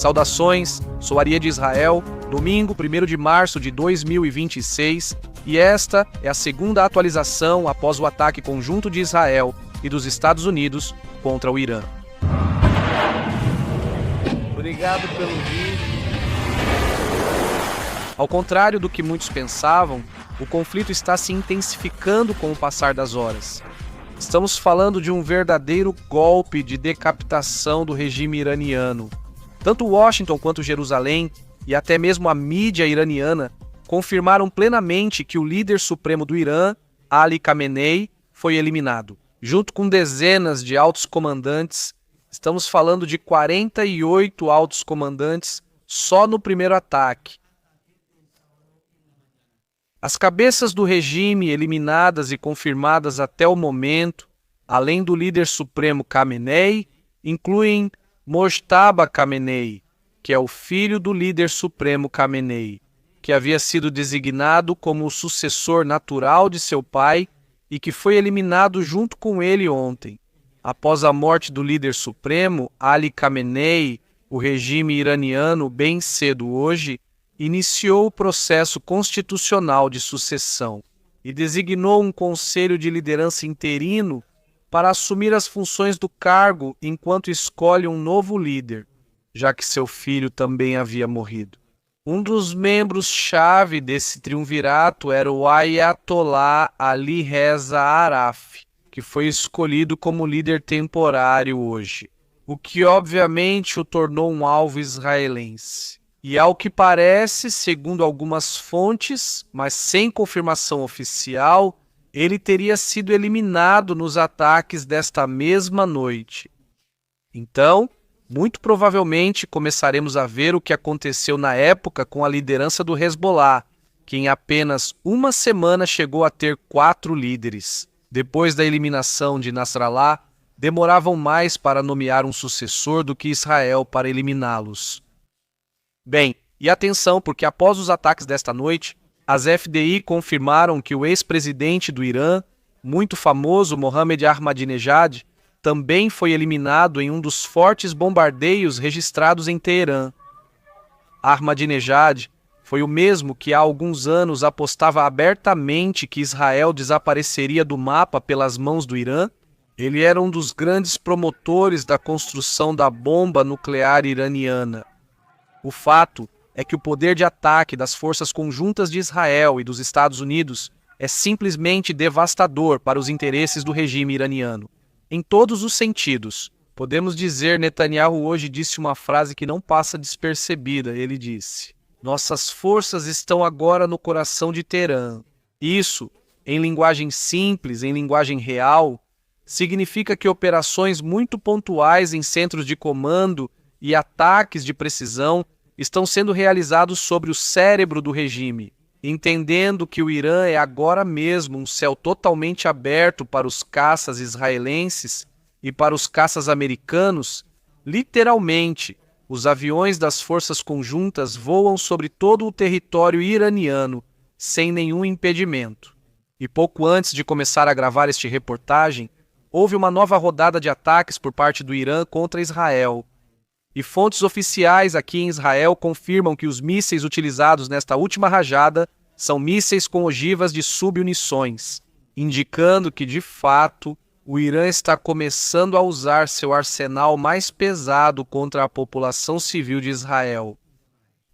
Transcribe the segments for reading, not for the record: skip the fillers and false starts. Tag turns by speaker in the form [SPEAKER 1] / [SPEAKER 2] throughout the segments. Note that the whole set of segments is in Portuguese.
[SPEAKER 1] Saudações, sou Aria de Israel, domingo 1º de março de 2026, e esta é a segunda atualização após o ataque conjunto de Israel e dos Estados Unidos contra o Irã. Obrigado pelo vídeo. Ao contrário do que muitos pensavam, o conflito está se intensificando com o passar das horas. Estamos falando de um verdadeiro golpe de decapitação do regime iraniano. Tanto Washington quanto Jerusalém, e até mesmo a mídia iraniana, confirmaram plenamente que o líder supremo do Irã, Ali Khamenei, foi eliminado. Junto com dezenas de altos comandantes, estamos falando de 48 altos comandantes só no primeiro ataque. As cabeças do regime eliminadas e confirmadas até o momento, além do líder supremo Khamenei, incluem Mojtaba Khamenei, que é o filho do líder supremo Khamenei, que havia sido designado como o sucessor natural de seu pai e que foi eliminado junto com ele ontem. Após a morte do líder supremo, Ali Khamenei, o regime iraniano, bem cedo hoje, iniciou o processo constitucional de sucessão e designou um conselho de liderança interino para assumir as funções do cargo enquanto escolhe um novo líder, já que seu filho também havia morrido. Um dos membros-chave desse triunvirato era o Ayatollah Ali Reza Araf, que foi escolhido como líder temporário hoje, o que obviamente o tornou um alvo israelense. E ao que parece, segundo algumas fontes, mas sem confirmação oficial, ele teria sido eliminado nos ataques desta mesma noite. Então, muito provavelmente começaremos a ver o que aconteceu na época com a liderança do Hezbollah, que em apenas uma semana chegou a ter 4 líderes. Depois da eliminação de Nasrallah, demoravam mais para nomear um sucessor do que Israel para eliminá-los. Bem, e atenção, porque após os ataques desta noite, as FDI confirmaram que o ex-presidente do Irã, muito famoso Mohamed Ahmadinejad, também foi eliminado em um dos fortes bombardeios registrados em Teherã. Ahmadinejad foi o mesmo que há alguns anos apostava abertamente que Israel desapareceria do mapa pelas mãos do Irã. Ele era um dos grandes promotores da construção da bomba nuclear iraniana. O fato é que o poder de ataque das forças conjuntas de Israel e dos Estados Unidos é simplesmente devastador para os interesses do regime iraniano. Em todos os sentidos. Podemos dizer, Netanyahu hoje disse uma frase que não passa despercebida. Ele disse: "Nossas forças estão agora no coração de Teherã." Isso, em linguagem simples, em linguagem real, significa que operações muito pontuais em centros de comando e ataques de precisão estão sendo realizados sobre o cérebro do regime, entendendo que o Irã é agora mesmo um céu totalmente aberto para os caças israelenses e para os caças americanos. Literalmente, os aviões das forças conjuntas voam sobre todo o território iraniano, sem nenhum impedimento. E pouco antes de começar a gravar este reportagem, houve uma nova rodada de ataques por parte do Irã contra Israel. E fontes oficiais aqui em Israel confirmam que os mísseis utilizados nesta última rajada são mísseis com ogivas de submunições, indicando que, de fato, o Irã está começando a usar seu arsenal mais pesado contra a população civil de Israel.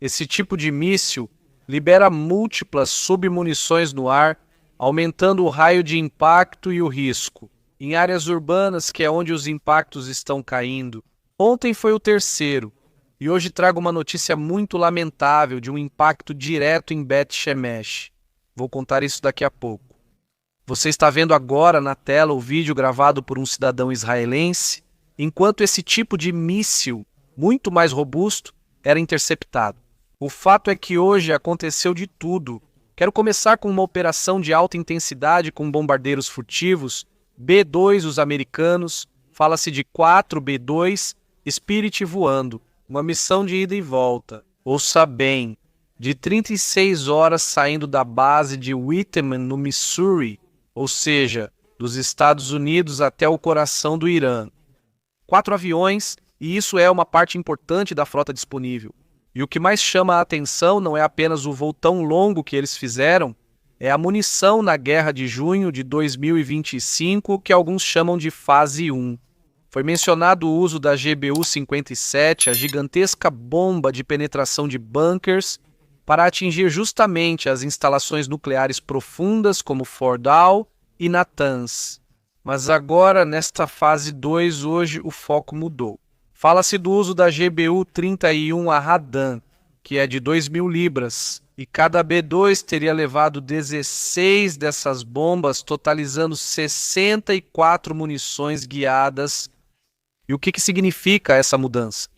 [SPEAKER 1] Esse tipo de míssil libera múltiplas submunições no ar, aumentando o raio de impacto e o risco, em áreas urbanas que é onde os impactos estão caindo. Ontem foi o terceiro, e hoje trago uma notícia muito lamentável de um impacto direto em Bet Shemesh. Vou contar isso daqui a pouco. Você está vendo agora na tela o vídeo gravado por um cidadão israelense, enquanto esse tipo de míssil, muito mais robusto, era interceptado. O fato é que hoje aconteceu de tudo. Quero começar com uma operação de alta intensidade com bombardeiros furtivos, B-2 os americanos, fala-se de 4 B-2, Spirit voando, uma missão de ida e volta. Ouça bem, de 36 horas saindo da base de Whitman, no Missouri, ou seja, dos Estados Unidos até o coração do Irã. 4 aviões e isso é uma parte importante da frota disponível. E o que mais chama a atenção não é apenas o voo tão longo que eles fizeram, é a munição na Guerra de Junho de 2025, que alguns chamam de Fase 1. Foi mencionado o uso da GBU-57, a gigantesca bomba de penetração de bunkers, para atingir justamente as instalações nucleares profundas como Fordow e Natanz. Mas agora, nesta fase 2, hoje o foco mudou. Fala-se do uso da GBU-31 a Radan, que é de 2.000 libras, e cada B-2 teria levado 16 dessas bombas, totalizando 64 munições guiadas. E o que significa essa mudança?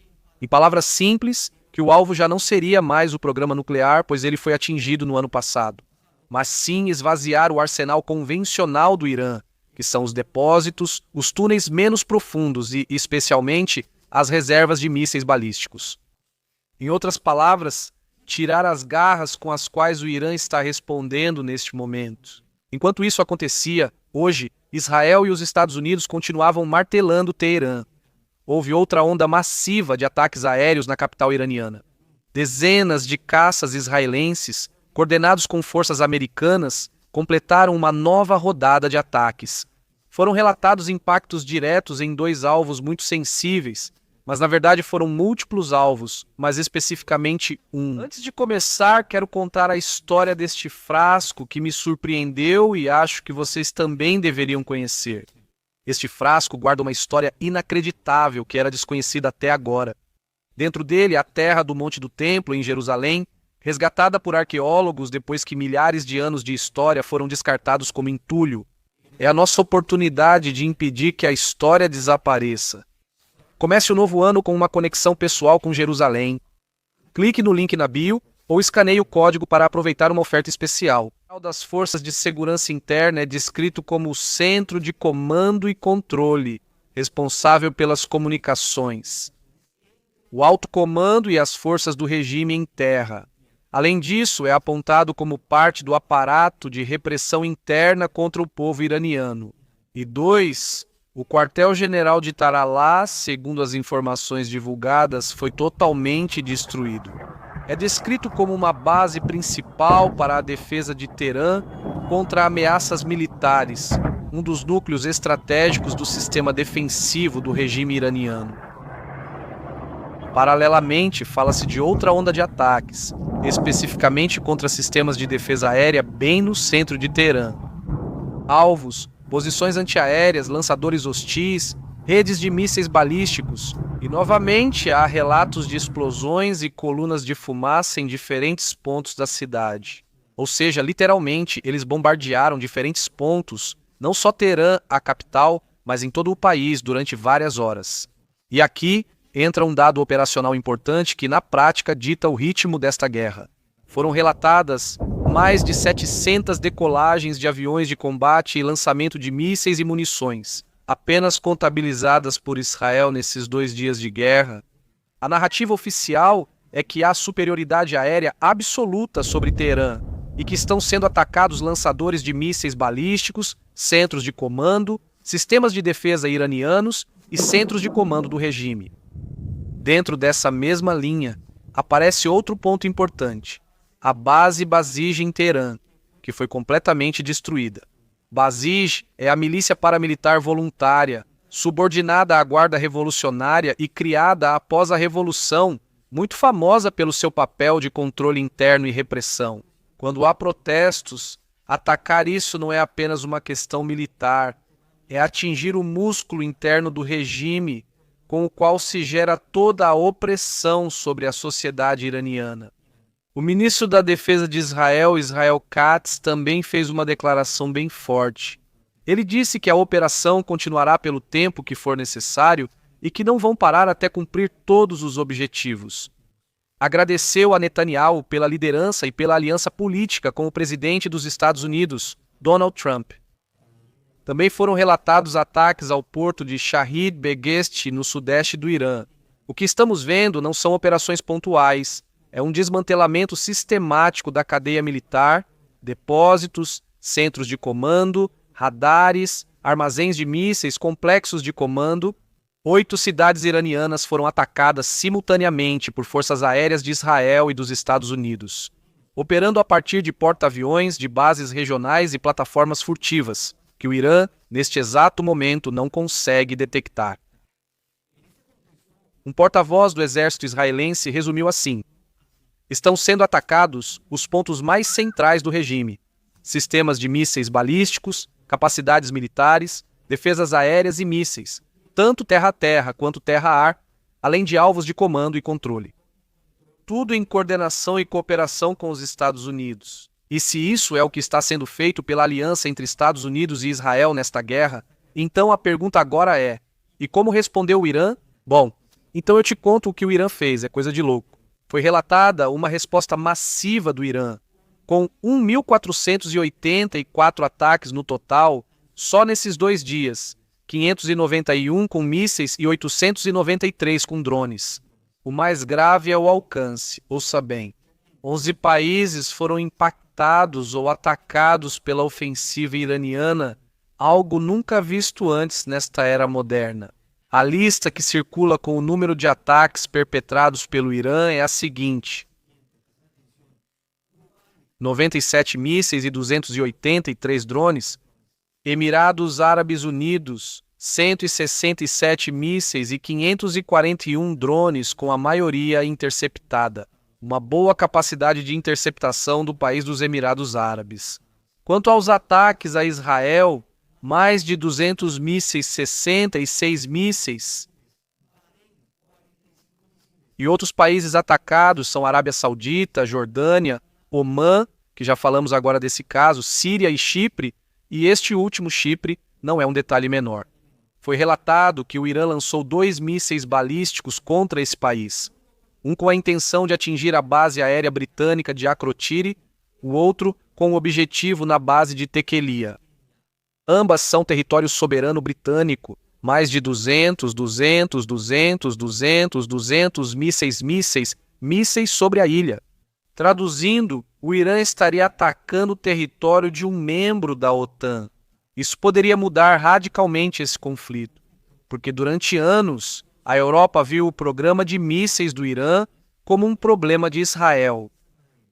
[SPEAKER 1] Em palavras simples, que o alvo já não seria mais o programa nuclear, pois ele foi atingido no ano passado, mas sim esvaziar o arsenal convencional do Irã, que são os depósitos, os túneis menos profundos e, especialmente, as reservas de mísseis balísticos. Em outras palavras, tirar as garras com as quais o Irã está respondendo neste momento. Enquanto isso acontecia, hoje, Israel e os Estados Unidos continuavam martelando Teherã. Houve outra onda massiva de ataques aéreos na capital iraniana. Dezenas de caças israelenses, coordenados com forças americanas, completaram uma nova rodada de ataques. Foram relatados impactos diretos em 2 alvos muito sensíveis, mas na verdade foram múltiplos alvos, mas especificamente um. Antes de começar, quero contar a história deste frasco que me surpreendeu e acho que vocês também deveriam conhecer. Este frasco guarda uma história inacreditável que era desconhecida até agora. Dentro dele, a terra do Monte do Templo, em Jerusalém, resgatada por arqueólogos depois que milhares de anos de história foram descartados como entulho. É a nossa oportunidade de impedir que a história desapareça. Comece o novo ano com uma conexão pessoal com Jerusalém. Clique no link na bio ou escaneie o código para aproveitar uma oferta especial. O das Forças de Segurança Interna é descrito como o centro de comando e controle, responsável pelas comunicações, o alto comando e as forças do regime em terra. Além disso, é apontado como parte do aparato de repressão interna contra o povo iraniano. E 2. O quartel-general de Taralá, segundo as informações divulgadas, foi totalmente destruído. É descrito como uma base principal para a defesa de Teherã contra ameaças militares, um dos núcleos estratégicos do sistema defensivo do regime iraniano. Paralelamente, fala-se de outra onda de ataques, especificamente contra sistemas de defesa aérea bem no centro de Teherã. Alvos, posições antiaéreas, lançadores hostis, redes de mísseis balísticos, e novamente há relatos de explosões e colunas de fumaça em diferentes pontos da cidade. Ou seja, literalmente, eles bombardearam diferentes pontos, não só Teherã, a capital, mas em todo o país durante várias horas. E aqui entra um dado operacional importante que, na prática, dita o ritmo desta guerra. Foram relatadas mais de 700 decolagens de aviões de combate e lançamento de mísseis e munições, apenas contabilizadas por Israel nesses 2 dias de guerra. A narrativa oficial é que há superioridade aérea absoluta sobre Teherã e que estão sendo atacados lançadores de mísseis balísticos, centros de comando, sistemas de defesa iranianos e centros de comando do regime. Dentro dessa mesma linha, aparece outro ponto importante: a base Basij em Teherã, que foi completamente destruída. Basij é a milícia paramilitar voluntária, subordinada à Guarda Revolucionária e criada após a Revolução, muito famosa pelo seu papel de controle interno e repressão. Quando há protestos, atacar isso não é apenas uma questão militar, é atingir o músculo interno do regime com o qual se gera toda a opressão sobre a sociedade iraniana. O ministro da Defesa de Israel, Israel Katz, também fez uma declaração bem forte. Ele disse que a operação continuará pelo tempo que for necessário e que não vão parar até cumprir todos os objetivos. Agradeceu a Netanyahu pela liderança e pela aliança política com o presidente dos Estados Unidos, Donald Trump. Também foram relatados ataques ao porto de Shahid Behesht, no sudeste do Irã. O que estamos vendo não são operações pontuais, é um desmantelamento sistemático da cadeia militar, depósitos, centros de comando, radares, armazéns de mísseis, complexos de comando. 8 cidades iranianas foram atacadas simultaneamente por forças aéreas de Israel e dos Estados Unidos, operando a partir de porta-aviões, de bases regionais e plataformas furtivas, que o Irã, neste exato momento, não consegue detectar. Um porta-voz do exército israelense resumiu assim: estão sendo atacados os pontos mais centrais do regime: sistemas de mísseis balísticos, capacidades militares, defesas aéreas e mísseis, tanto terra-a-terra quanto terra-ar, além de alvos de comando e controle. Tudo em coordenação e cooperação com os Estados Unidos. E se isso é o que está sendo feito pela aliança entre Estados Unidos e Israel nesta guerra, então a pergunta agora é: e como respondeu o Irã? Bom, então eu te conto o que o Irã fez, é coisa de louco. Foi relatada uma resposta massiva do Irã, com 1.484 ataques no total, só nesses 2 dias, 591 com mísseis e 893 com drones. O mais grave é o alcance, ouça bem. 11 países foram impactados ou atacados pela ofensiva iraniana, algo nunca visto antes nesta era moderna. A lista que circula com o número de ataques perpetrados pelo Irã é a seguinte: 97 mísseis e 283 drones, Emirados Árabes Unidos, 167 mísseis e 541 drones, com a maioria interceptada. Uma boa capacidade de interceptação do país dos Emirados Árabes. Quanto aos ataques a Israel, mais de 200 mísseis, 66 mísseis. E outros países atacados são Arábia Saudita, Jordânia, Omã, que já falamos agora desse caso, Síria e Chipre, e este último, Chipre, não é um detalhe menor. Foi relatado que o Irã lançou 2 mísseis balísticos contra esse país, um com a intenção de atingir a base aérea britânica de Akrotiri, o outro com o objetivo na base de Tequelia. Ambas são território soberano britânico, mais de 200 mísseis sobre a ilha. Traduzindo, o Irã estaria atacando o território de um membro da OTAN. Isso poderia mudar radicalmente esse conflito, porque durante anos a Europa viu o programa de mísseis do Irã como um problema de Israel.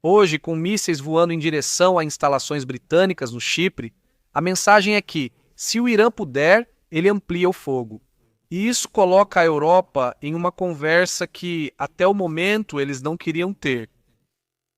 [SPEAKER 1] Hoje, com mísseis voando em direção a instalações britânicas no Chipre, a mensagem é que, se o Irã puder, ele amplia o fogo. E isso coloca a Europa em uma conversa que, até o momento, eles não queriam ter.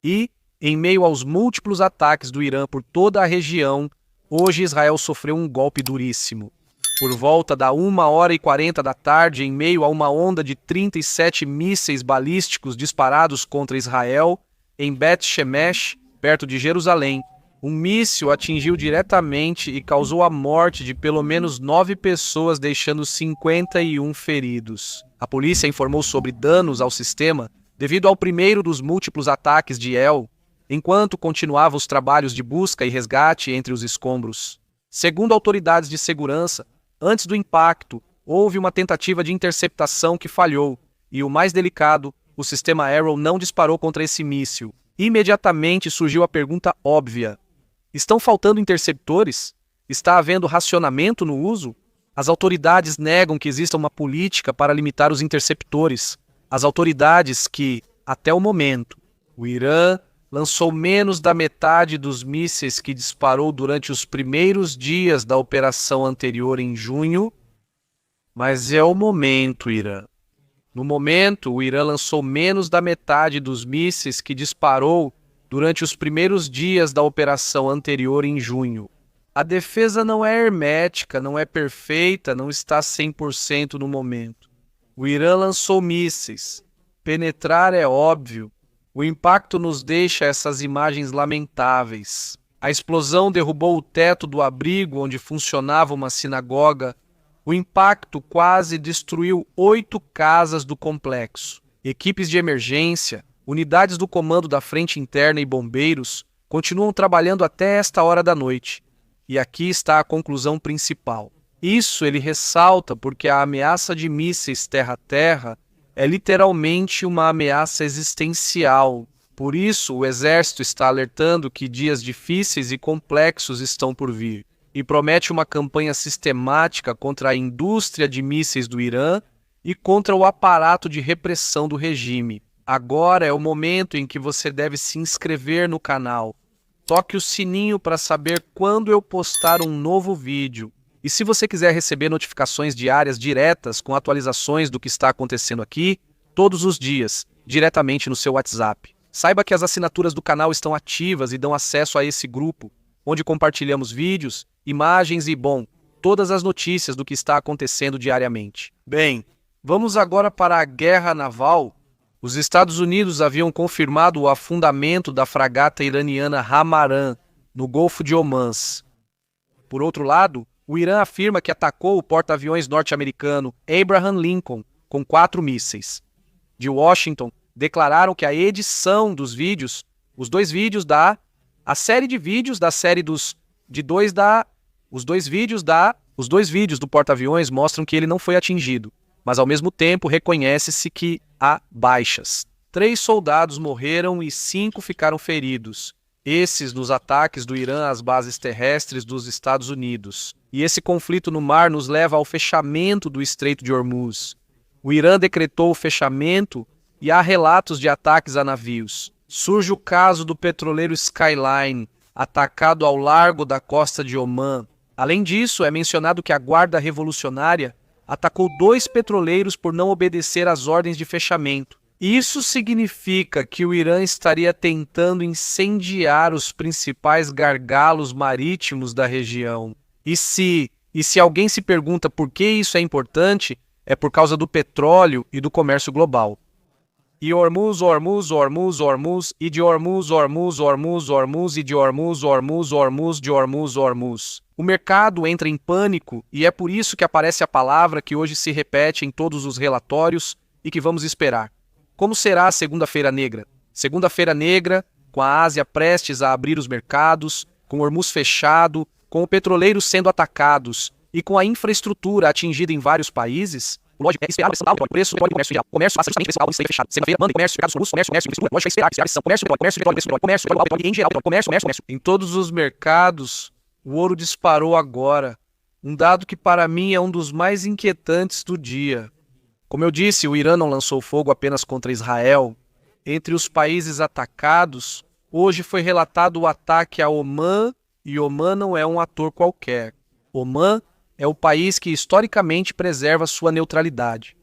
[SPEAKER 1] E, em meio aos múltiplos ataques do Irã por toda a região, hoje Israel sofreu um golpe duríssimo. Por volta da 1h40 da tarde, em meio a uma onda de 37 mísseis balísticos disparados contra Israel, em Bet Shemesh, perto de Jerusalém, um míssil atingiu diretamente e causou a morte de pelo menos 9 pessoas, deixando 51 feridos. A polícia informou sobre danos ao sistema devido ao primeiro dos múltiplos ataques de El, enquanto continuavam os trabalhos de busca e resgate entre os escombros. Segundo autoridades de segurança, antes do impacto, houve uma tentativa de interceptação que falhou, e o mais delicado, o sistema Arrow não disparou contra esse míssil. Imediatamente surgiu a pergunta óbvia: estão faltando interceptores? Está havendo racionamento no uso? As autoridades negam que exista uma política para limitar os interceptores. As autoridades que, até o momento, o Irã lançou menos da metade dos mísseis que disparou durante os primeiros dias da operação anterior em junho. Mas é o momento, Irã. No momento, o Irã lançou menos da metade dos mísseis que disparou durante os primeiros dias da operação anterior em junho. A defesa não é hermética, não é perfeita, não está 100% no momento. O Irã lançou mísseis. Penetrar é óbvio. O impacto nos deixa essas imagens lamentáveis. A explosão derrubou o teto do abrigo onde funcionava uma sinagoga. O impacto quase destruiu 8 casas do complexo. Equipes de emergência, unidades do comando da frente interna e bombeiros continuam trabalhando até esta hora da noite. E aqui está a conclusão principal. Isso ele ressalta porque a ameaça de mísseis terra-a-terra é literalmente uma ameaça existencial. Por isso, o exército está alertando que dias difíceis e complexos estão por vir. e promete uma campanha sistemática contra a indústria de mísseis do Irã e contra o aparato de repressão do regime. Agora é o momento em que você deve se inscrever no canal. Toque o sininho para saber quando eu postar um novo vídeo. E se você quiser receber notificações diárias diretas com atualizações do que está acontecendo aqui, todos os dias, diretamente no seu WhatsApp. Saiba que as assinaturas do canal estão ativas e dão acesso a esse grupo, onde compartilhamos vídeos, imagens e, todas as notícias do que está acontecendo diariamente. Bem, vamos agora para a guerra naval. Os Estados Unidos haviam confirmado o afundamento da fragata iraniana Hamaran, no Golfo de Omã. Por outro lado, o Irã afirma que atacou o porta-aviões norte-americano Abraham Lincoln com 4 mísseis. De Washington, declararam que a edição dos vídeos, os dois vídeos do porta-aviões mostram que ele não foi atingido, mas ao mesmo tempo reconhece-se que há baixas. 3 soldados morreram e 5 ficaram feridos. Esses nos ataques do Irã às bases terrestres dos Estados Unidos. E esse conflito no mar nos leva ao fechamento do Estreito de Hormuz. O Irã decretou o fechamento e há relatos de ataques a navios. Surge o caso do petroleiro Skyline, atacado ao largo da costa de Omã. Além disso, é mencionado que a Guarda Revolucionária atacou 2 petroleiros por não obedecer às ordens de fechamento. Isso significa que o Irã estaria tentando incendiar os principais gargalos marítimos da região. E se alguém se pergunta por que isso é importante, é por causa do petróleo e do comércio global. E Hormuz, Hormuz, Hormuz, Hormuz, e de Hormuz, Hormuz, Hormuz, Hormuz, e de Hormuz, Hormuz, Hormuz, de Hormuz, Hormuz. O mercado entra em pânico e é por isso que aparece a palavra que hoje se repete em todos os relatórios e que vamos esperar. Como será a Segunda-feira Negra? Segunda-feira Negra, com a Ásia prestes a abrir os mercados, com o Hormuz fechado, com o petroleiro sendo atacados e com a infraestrutura atingida em vários países, o lógico é esperar a pressão alta, o preço do comércio ideal. O comércio passa justamente preço alto e estaria fechado. Segunda-feira, manda comércio, mercados comuns, comércio, infraestrutura. Lógico é esperar que se a pressão, comércio, alto, em geral, comércio. Em todos os mercados, o ouro disparou agora. Um dado que para mim é um dos mais inquietantes do dia. Como eu disse, o Irã não lançou fogo apenas contra Israel. Entre os países atacados, hoje foi relatado o ataque a Omã, e Omã não é um ator qualquer. Omã é o país que historicamente preserva sua neutralidade.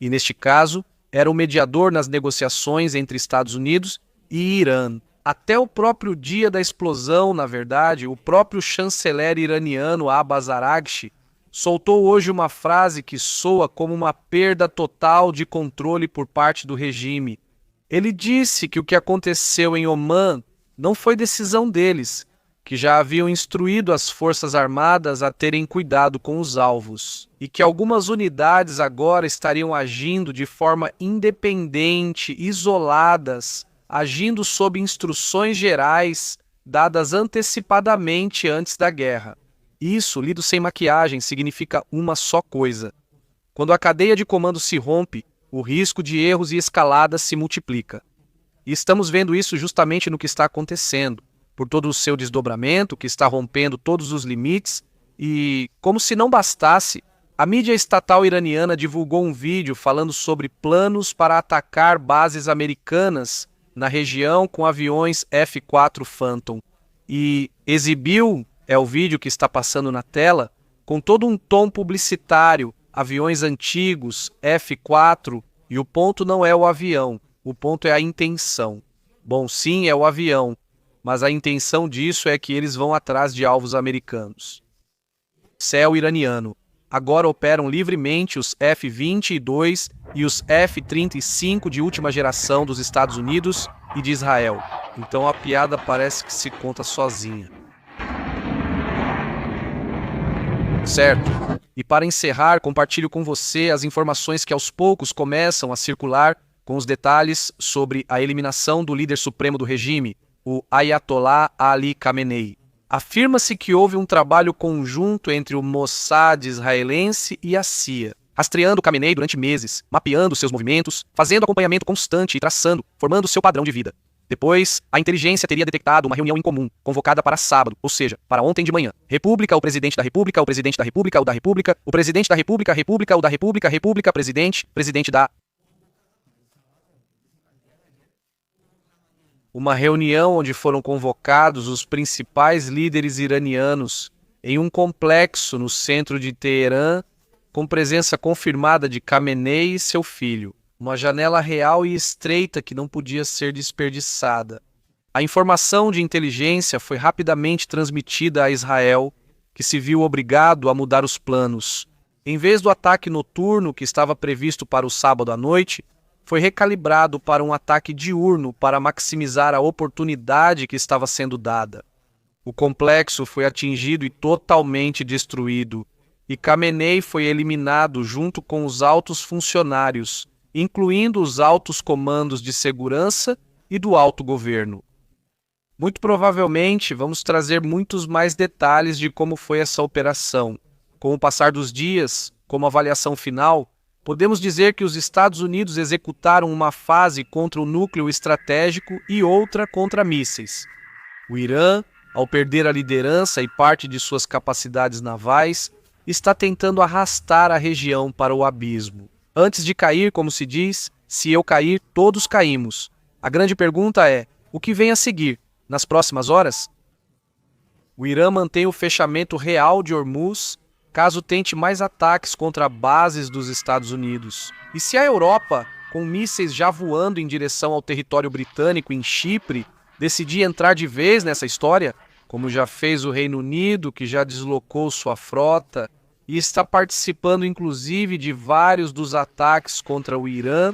[SPEAKER 1] E neste caso, era o mediador nas negociações entre Estados Unidos e Irã. Até o próprio dia da explosão, na verdade, o próprio chanceler iraniano Abbas Araghchi soltou hoje uma frase que soa como uma perda total de controle por parte do regime. Ele disse que o que aconteceu em Omã não foi decisão deles, que já haviam instruído as Forças Armadas a terem cuidado com os alvos, e que algumas unidades agora estariam agindo de forma independente, isoladas, agindo sob instruções gerais dadas antecipadamente antes da guerra. Isso, lido sem maquiagem, significa uma só coisa. Quando a cadeia de comando se rompe, o risco de erros e escaladas se multiplica. E estamos vendo isso justamente no que está acontecendo, por todo o seu desdobramento, que está rompendo todos os limites, e, como se não bastasse, a mídia estatal iraniana divulgou um vídeo falando sobre planos para atacar bases americanas na região com aviões F-4 Phantom, e exibiu, é o vídeo que está passando na tela, com todo um tom publicitário, aviões antigos, F-4, e o ponto não é o avião, o ponto é a intenção. Bom, sim, é o avião, mas a intenção disso é que eles vão atrás de alvos americanos. Céu iraniano. Agora operam livremente os F-22 e os F-35 de última geração dos Estados Unidos e de Israel. Então a piada parece que se conta sozinha. Certo? E para encerrar, compartilho com você as informações que aos poucos começam a circular com os detalhes sobre a eliminação do líder supremo do regime, o Ayatollah Ali Khamenei. Afirma-se que houve um trabalho conjunto entre o Mossad israelense e a CIA, rastreando Khamenei durante meses, mapeando seus movimentos, fazendo acompanhamento constante e traçando, formando seu padrão de vida. Depois, a inteligência teria detectado uma reunião em comum, convocada para sábado, ou seja, para ontem de manhã. República, o presidente da República, o presidente da República, o da República, o presidente da República, República, o da República, República, presidente, presidente da... Uma reunião onde foram convocados os principais líderes iranianos em um complexo no centro de Teherã, com presença confirmada de Khamenei e seu filho. Uma janela real e estreita que não podia ser desperdiçada. A informação de inteligência foi rapidamente transmitida a Israel, que se viu obrigado a mudar os planos. Em vez do ataque noturno que estava previsto para o sábado à noite, foi recalibrado para um ataque diurno para maximizar a oportunidade que estava sendo dada. O complexo foi atingido e totalmente destruído, e Khamenei foi eliminado junto com os altos funcionários, incluindo os altos comandos de segurança e do alto governo. Muito provavelmente vamos trazer muitos mais detalhes de como foi essa operação. Com o passar dos dias, como avaliação final, podemos dizer que os Estados Unidos executaram uma fase contra o núcleo estratégico e outra contra mísseis. O Irã, ao perder a liderança e parte de suas capacidades navais, está tentando arrastar a região para o abismo. Antes de cair, como se diz, se eu cair, todos caímos. A grande pergunta é, o que vem a seguir, nas próximas horas? O Irã mantém o fechamento real de Hormuz, caso tente mais ataques contra bases dos Estados Unidos. E se a Europa, com mísseis já voando em direção ao território britânico em Chipre, decidir entrar de vez nessa história, como já fez o Reino Unido, que já deslocou sua frota e está participando inclusive de vários dos ataques contra o Irã,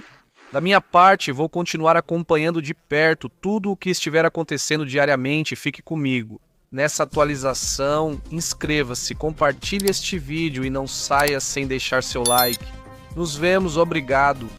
[SPEAKER 1] da minha parte vou continuar acompanhando de perto tudo o que estiver acontecendo diariamente. Fique comigo. Nessa atualização, inscreva-se, compartilhe este vídeo e não saia sem deixar seu like. Nos vemos, obrigado!